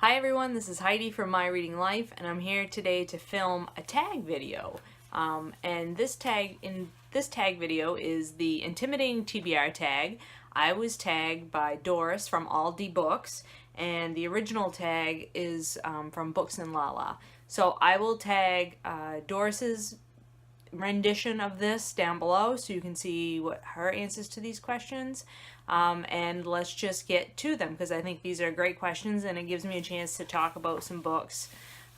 Hi everyone, this is Heidi from My Reading Life, and I'm here today to film a tag video. And this tag video is the intimidating TBR tag. I was tagged by Doris from All D Books, and the original tag is from Books and Lala. So I will tag Doris's rendition of this down below so you can see what her answers to these questions, and let's just get to them because I think these are great questions and it gives me a chance to talk about some books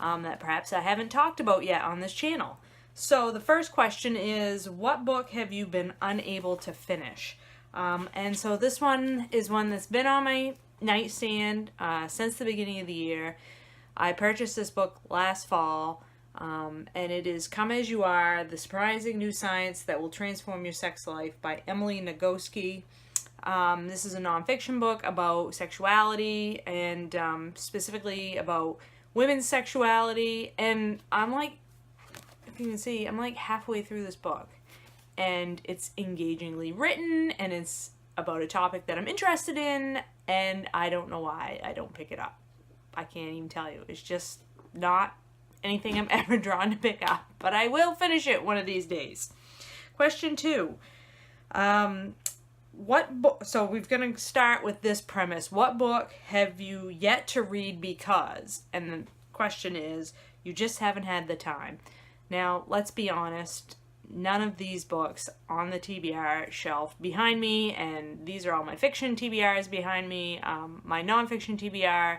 that perhaps I haven't talked about yet on this channel. So the first question is, what book have you been unable to finish? And so this one is one that's been on my nightstand since the beginning of the year. I purchased this book last fall. And it is Come As You Are, The Surprising New Science That Will Transform Your Sex Life by Emily Nagoski. This is a nonfiction book about sexuality and specifically about women's sexuality. And I'm like, if you can see, I'm like halfway through this book. And it's engagingly written and it's about a topic that I'm interested in, and I don't know why I don't pick it up. I can't even tell you. It's just not anything I'm ever drawn to pick up, but I will finish it one of these days. Question 2. What book? So we're going to start with this premise. What book have you yet to read because? And the question is, you just haven't had the time. Now, let's be honest. None of these books on the TBR shelf behind me, and these are all my fiction TBRs behind me. My nonfiction TBR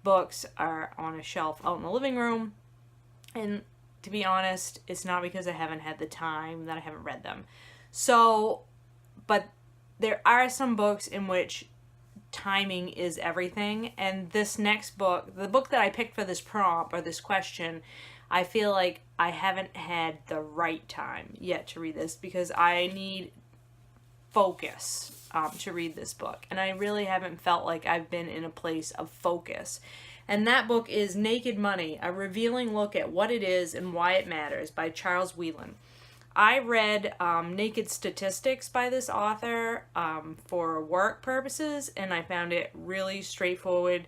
books are on a shelf out in the living room. And to be honest, it's not because I haven't had the time that I haven't read them. So, but there are some books in which timing is everything. And this next book, the book that I picked for this prompt or this question, I feel like I haven't had the right time yet to read this because I need focus to read this book. And I really haven't felt like I've been in a place of focus. And that book is Naked Money, a revealing look at what it is and why it matters by Charles Whelan. I read Naked Statistics by this author for work purposes, and I found it really straightforward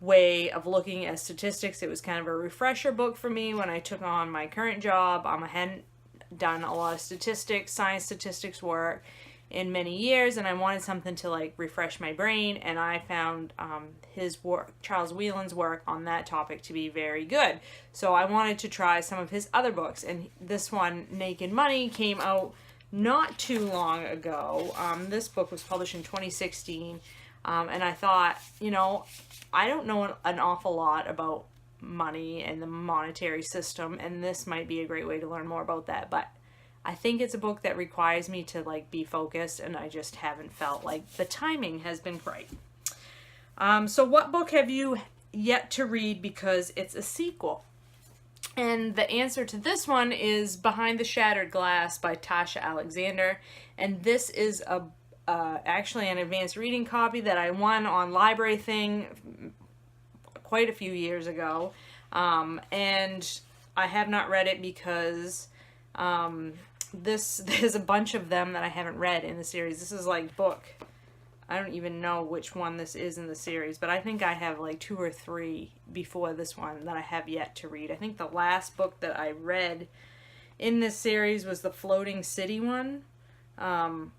way of looking at statistics. It was kind of a refresher book for me when I took on my current job. I hadn't done a lot of statistics, science statistics work in many years, and I wanted something to like refresh my brain, and I found his work, Charles Whelan's work on that topic, to be very good. So I wanted to try some of his other books, and this one, Naked Money, came out not too long ago. This book was published in 2016, and I thought, you know, I don't know an awful lot about money and the monetary system, and this might be a great way to learn more about that, but I think it's a book that requires me to like be focused, and I just haven't felt like the timing has been right. So what book have you yet to read because it's a sequel? And the answer to this one is Behind the Shattered Glass by Tasha Alexander. And this is actually an advanced reading copy that I won on Library Thing quite a few years ago. And I have not read it because there's a bunch of them that I haven't read in the series. This is like book, I don't even know which one this is in the series, but I think I have like 2 or 3 before this one that I have yet to read. I think the last book that I read in this series was the Floating City one. No,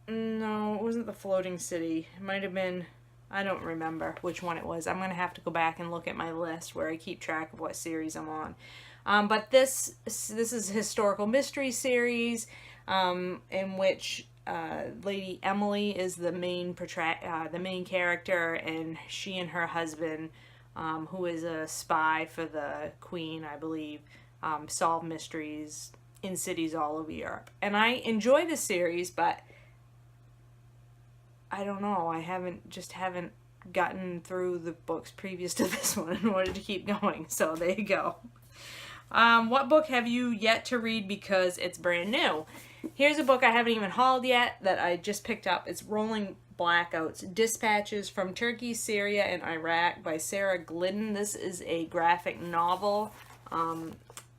it wasn't the Floating City. It might have been, I don't remember which one it was. I'm going to have to go back and look at my list where I keep track of what series I'm on. But this is a historical mystery series in which Lady Emily is the main character, and she and her husband, who is a spy for the Queen, I believe, solve mysteries in cities all over Europe. And I enjoy this series, but I don't know, I haven't gotten through the books previous to this one in order to keep going. So there you go. What book have you yet to read because it's brand new? Here's a book I haven't even hauled yet that I just picked up. It's Rolling Blackouts, Dispatches from Turkey, Syria, and Iraq by Sarah Glidden. This is a graphic novel.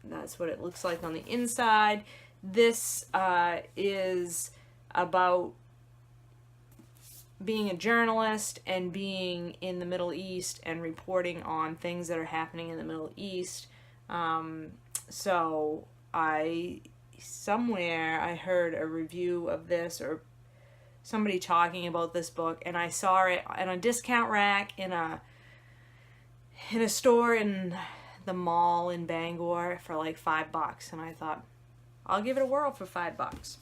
That's what it looks like on the inside. This is about being a journalist and being in the Middle East and reporting on things that are happening in the Middle East. So somewhere I heard a review of this, or somebody talking about this book, and I saw it on a discount rack in a store in the mall in Bangor for like $5, and I thought, I'll give it a whirl for $5.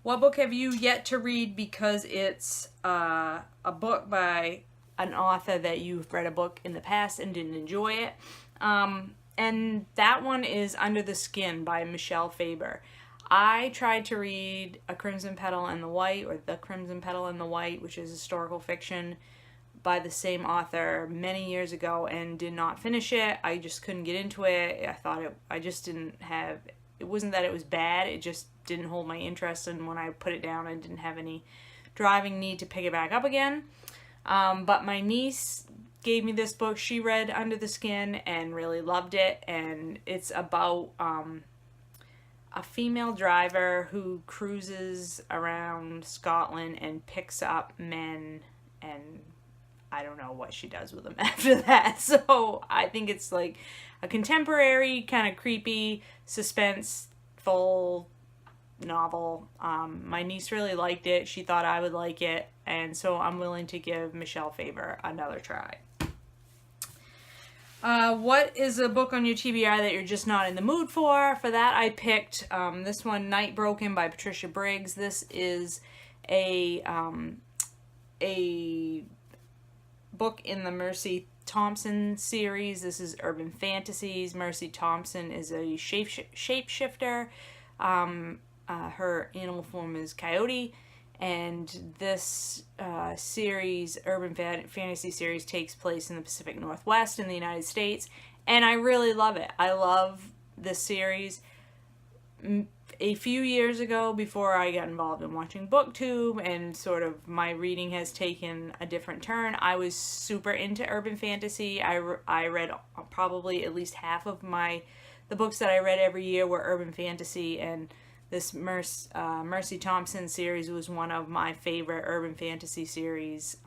What book have you yet to read because it's a book by an author that you've read a book in the past and didn't enjoy it? And that one is Under the Skin by Michelle Faber. I tried to read A Crimson Petal and the White, or The Crimson Petal and the White, which is historical fiction by the same author many years ago, and did not finish it. I just couldn't get into it. I just didn't have, it wasn't that it was bad, it just didn't hold my interest, and when I put it down I didn't have any driving need to pick it back up again. But my niece gave me this book. She read Under the Skin and really loved it, and it's about a female driver who cruises around Scotland and picks up men, and I don't know what she does with them after that. So I think it's like a contemporary, kind of creepy, suspenseful novel. My niece really liked it. She thought I would like it, and so I'm willing to give Michelle Faber another try. What is a book on your TBR that you're just not in the mood for? For that, I picked this one, Night Broken by Patricia Briggs. This is a book in the Mercy Thompson series. This is Urban Fantasies. Mercy Thompson is a shapeshifter. Her animal form is Coyote, and this series, Urban Fantasy series, takes place in the Pacific Northwest in the United States, and I really love it. I love this series. A few years ago, before I got involved in watching BookTube and sort of my reading has taken a different turn, I was super into urban fantasy. I read probably at least half of the books that I read every year were urban fantasy, and this Mercy Thompson series was one of my favorite urban fantasy series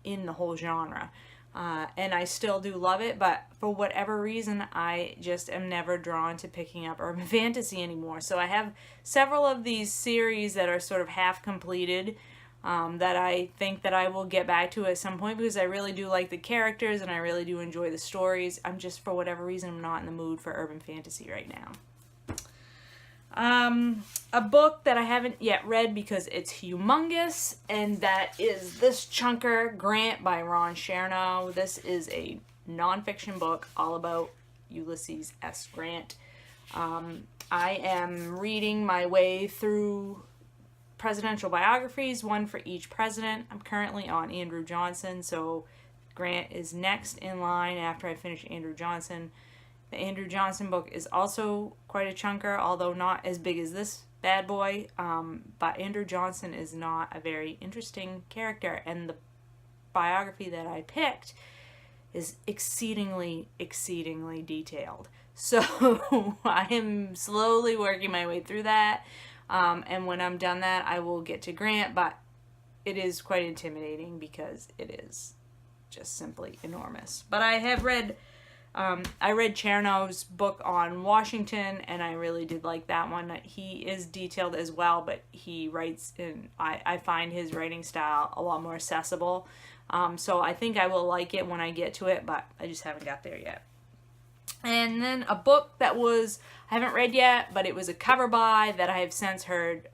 in the whole genre. And I still do love it, but for whatever reason, I just am never drawn to picking up urban fantasy anymore. So I have several of these series that are sort of half completed that I think that I will get back to at some point, because I really do like the characters and I really do enjoy the stories. I'm just, for whatever reason, I'm not in the mood for urban fantasy right now. A book that I haven't yet read because it's humongous, and that is this chunker, Grant by Ron Chernow. This is a nonfiction book all about Ulysses S. Grant. I am reading my way through presidential biographies, one for each president. I'm currently on Andrew Johnson, so Grant is next in line after I finish Andrew Johnson. The Andrew Johnson book is also quite a chunker, although not as big as this bad boy. But Andrew Johnson is not a very interesting character, and the biography that I picked is exceedingly, exceedingly detailed. So I am slowly working my way through that, and when I'm done that, I will get to Grant, but it is quite intimidating because it is just simply enormous. But I have read Chernow's book on Washington, and I really did like that one. He is detailed as well, but he writes, and I find his writing style a lot more accessible. So I think I will like it when I get to it, but I just haven't got there yet. And then a book that I haven't read yet, but it was a cover buy that I have since heard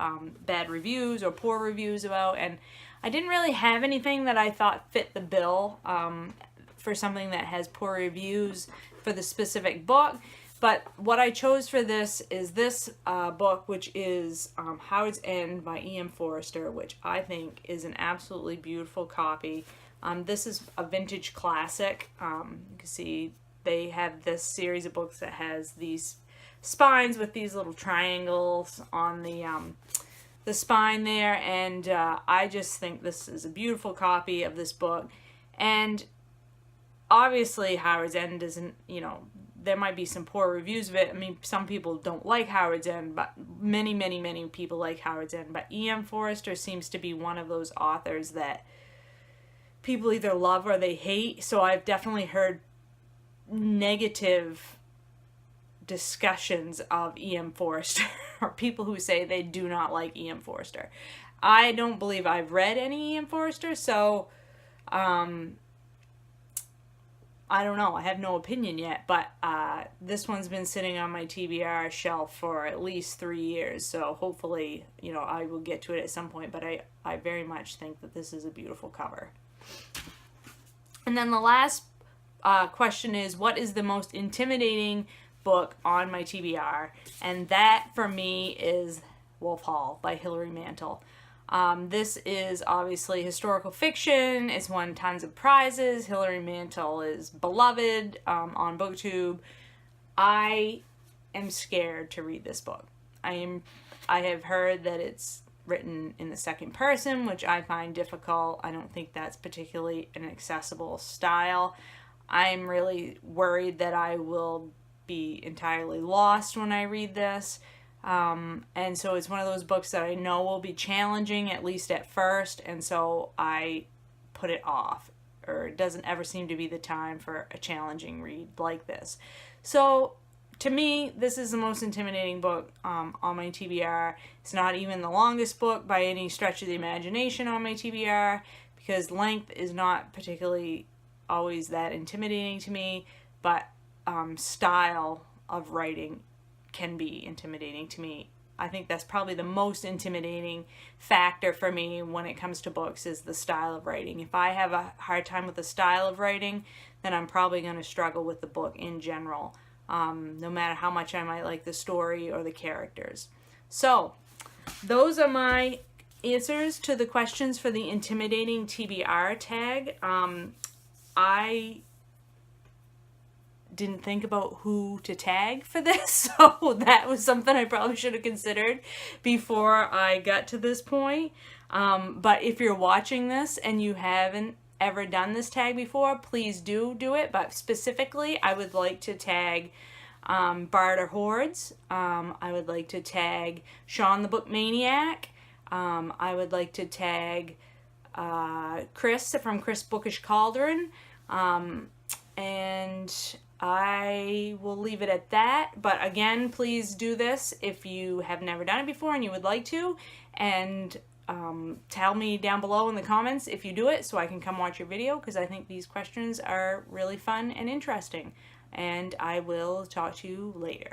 bad reviews or poor reviews about, and I didn't really have anything that I thought fit the bill for something that has poor reviews for the specific book. But what I chose for this is this book, which is Howard's End by E.M. Forrester, which I think is an absolutely beautiful copy. This is a vintage classic. You can see they have this series of books that has these spines with these little triangles on the spine there, and I just think this is a beautiful copy of this book. And obviously Howard's End isn't, there might be some poor reviews of it. I mean, some people don't like Howard's End, but many, many, many people like Howard's End. But E.M. Forrester seems to be one of those authors that people either love or they hate. So I've definitely heard negative discussions of E.M. Forrester, or people who say they do not like E.M. Forrester. I don't believe I've read any E.M. Forrester, so I don't know. I have no opinion yet, but this one's been sitting on my TBR shelf for at least 3 years, so hopefully, you know, I will get to it at some point, but I very much think that this is a beautiful cover. And then the last question is, what is the most intimidating book on my TBR? And that, for me, is Wolf Hall by Hilary Mantel. This is obviously historical fiction. It's won tons of prizes. Hilary Mantel is beloved on BookTube. I am scared to read this book. I have heard that it's written in the second person, which I find difficult. I don't think that's particularly an accessible style. I'm really worried that I will be entirely lost when I read this. And so it's one of those books that I know will be challenging, at least at first, and so I put it off, or it doesn't ever seem to be the time for a challenging read like this. So to me, this is the most intimidating book on my TBR. It's not even the longest book by any stretch of the imagination on my TBR, because length is not particularly always that intimidating to me, but style of writing can be intimidating to me. I think that's probably the most intimidating factor for me when it comes to books, is the style of writing. If I have a hard time with the style of writing, then I'm probably going to struggle with the book in general, no matter how much I might like the story or the characters. So those are my answers to the questions for the intimidating TBR tag. I didn't think about who to tag for this, so that was something I probably should have considered before I got to this point. But if you're watching this and you haven't ever done this tag before, please do it. But specifically, I would like to tag Barter Hordes. I would like to tag Sean the Book Maniac. I would like to tag Chris from Chris Bookish Cauldron. And I will leave it at that. But again, please do this if you have never done it before and you would like to. And tell me down below in the comments if you do it, so I can come watch your video, because I think these questions are really fun and interesting. And I will talk to you later.